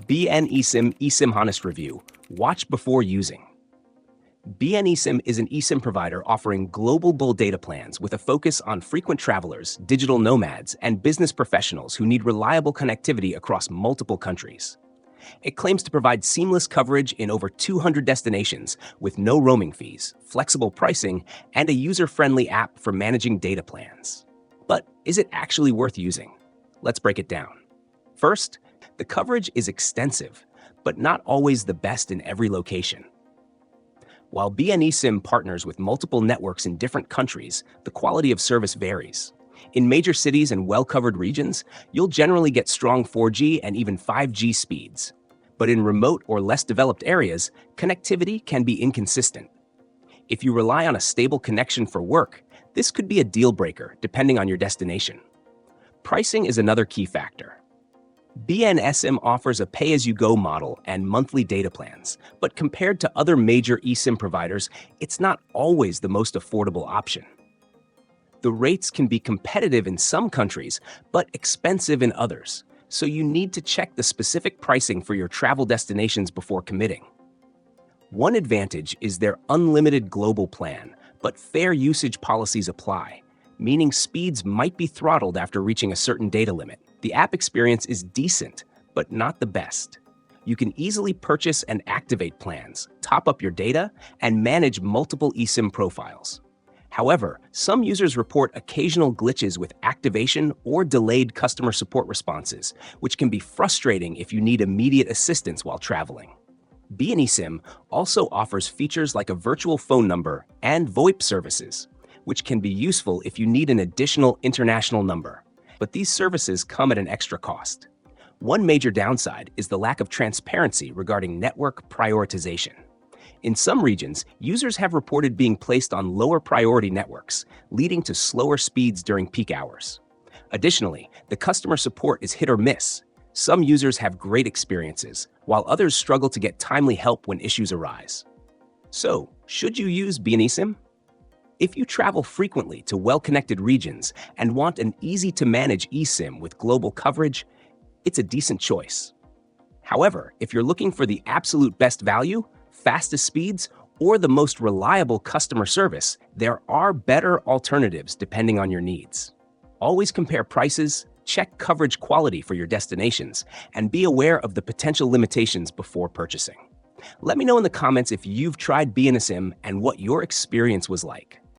BNESim eSIM Honest Review. Watch before using. BNESim is an eSIM provider offering global data plans with a focus on frequent travelers, digital nomads, and business professionals who need reliable connectivity across multiple countries. It claims to provide seamless coverage in over 200 destinations with no roaming fees, flexible pricing, and a user-friendly app for managing data plans. But is it actually worth using? Let's break it down. First, the coverage is extensive, but not always the best in every location. While BNESim partners with multiple networks in different countries, the quality of service varies. In major cities and well-covered regions, you'll generally get strong 4G and even 5G speeds. But in remote or less developed areas, connectivity can be inconsistent. If you rely on a stable connection for work, this could be a deal breaker depending on your destination. Pricing is another key factor. BNESim offers a pay-as-you-go model and monthly data plans, but compared to other major eSIM providers, it's not always the most affordable option. The rates can be competitive in some countries, but expensive in others, so you need to check the specific pricing for your travel destinations before committing. One advantage is their unlimited global plan, but fair usage policies apply, meaning speeds might be throttled after reaching a certain data limit. The app experience is decent, but not the best. You can easily purchase and activate plans, top up your data, and manage multiple eSIM profiles. However, some users report occasional glitches with activation or delayed customer support responses, which can be frustrating if you need immediate assistance while traveling. BNESim also offers features like a virtual phone number and VoIP services, which can be useful if you need an additional international number. But these services come at an extra cost. One major downside is the lack of transparency regarding network prioritization. In some regions, users have reported being placed on lower priority networks, leading to slower speeds during peak hours. Additionally, the customer support is hit or miss. Some users have great experiences, while others struggle to get timely help when issues arise. So, should you use BNESim? If you travel frequently to well-connected regions and want an easy-to-manage eSIM with global coverage, it's a decent choice. However, if you're looking for the absolute best value, fastest speeds, or the most reliable customer service, there are better alternatives depending on your needs. Always compare prices, check coverage quality for your destinations, and be aware of the potential limitations before purchasing. Let me know in the comments if you've tried BNESim and what your experience was like.